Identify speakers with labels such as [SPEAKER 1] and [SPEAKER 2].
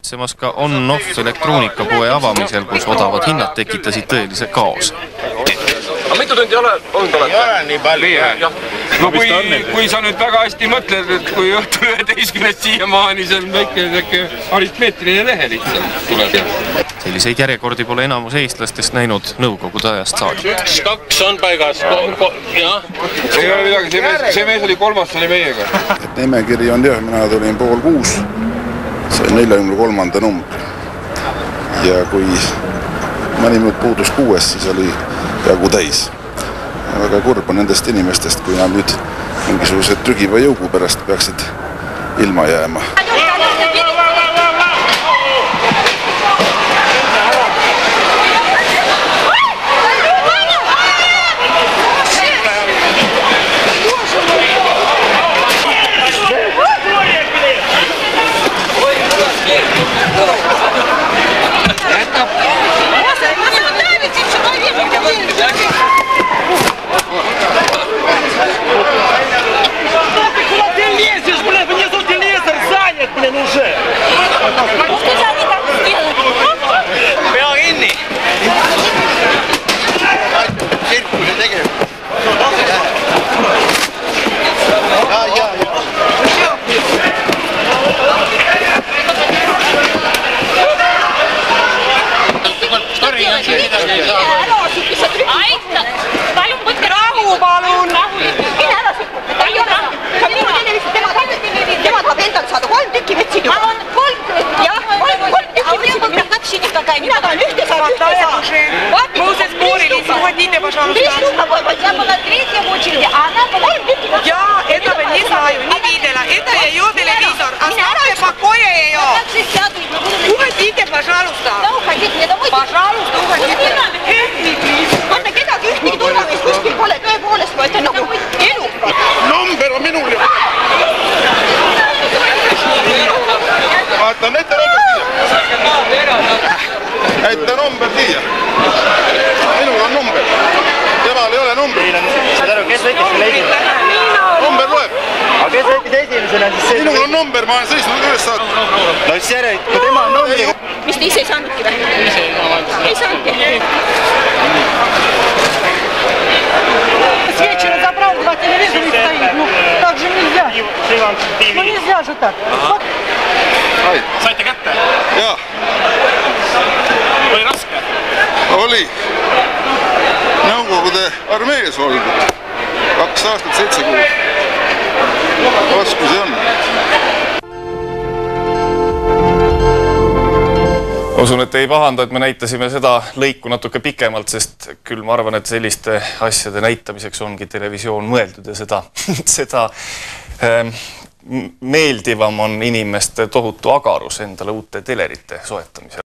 [SPEAKER 1] Semas ka on-off elektroonikapoe avamisel, kus odavad hinnad tekitasid tõelise kaose.
[SPEAKER 2] Aga mitu tundi olnud olete?
[SPEAKER 3] Ei ole nii palju.
[SPEAKER 2] No kui sa nüüd väga hästi mõtled, et kui õhtul 11 siiamaani see on väike aritmeetriline lehe lihtsalt tuleb.
[SPEAKER 1] Selliseid järjekordi pole enamus eestlastest näinud nõukogude ajast saadi.
[SPEAKER 3] 1-2 on paigas, jah.
[SPEAKER 2] Ei ole midagi, see mees oli kolmas, see oli meiega.
[SPEAKER 4] Nimekiri on jah, mina tulin 5:30, see on 43. number. Ja kui mõni minut puudus 6, siis oli jagu täis. Väga kurb on nendest inimestest, kui nad nüüd mingisugused trügiva jõugu pärast peaksid ilma jääma.
[SPEAKER 5] Palun võtke rahu, palun! Mine ära siit! Sa minu televisioon, tema tahab endale saada 3 tükki võtsin juba. 3 tükki? Jah, 3 tükki võtsin juba. Mina tahan ühte saada.
[SPEAKER 6] Мы уже спорили, уходите, пожалуйста.
[SPEAKER 5] Я была третья в очереди, а она была 3 тükki.
[SPEAKER 6] Я этого не знаю, не видела. Это ее телевизор. Оставьте в покое ее. Уходите, пожалуйста. Пожалуйста, уходите.
[SPEAKER 5] Vaata, kedagi ühtegi turvamist kuskil pole, tõepoolest ma ütlen nagu elu.
[SPEAKER 4] Number on minul ja... Vaata, näita number siia. Näita number siia. Minul on number. Temal ei ole number.
[SPEAKER 7] Saad aru, kes võttis selle esimene?
[SPEAKER 4] Number loeb.
[SPEAKER 7] Aga kes võttis esimesena siis see?
[SPEAKER 4] Minul on number, ma olen seisnud üles saanud.
[SPEAKER 7] No siis järjelt, kui tema on number...
[SPEAKER 5] Mis te ise ei saanudki või? Ei saanudki.
[SPEAKER 6] С вечера забрал 2 телевизора и стоит. Ну, так же нельзя. Ну, нельзя же так.
[SPEAKER 3] Saite kätte?
[SPEAKER 4] Jaa.
[SPEAKER 3] Oli raske?
[SPEAKER 4] Oli Nõukogude armees olnud 2 aastat 7 kuud. Oskusi on.
[SPEAKER 1] Usun, et ei pahanda, et me näitasime seda lõiku natuke pikemalt, sest küll ma arvan, et selliste asjade näitamiseks ongi televisioon mõeldud ja seda meeldivam on inimeste tohutu agarus endale uute telerite soetamisel.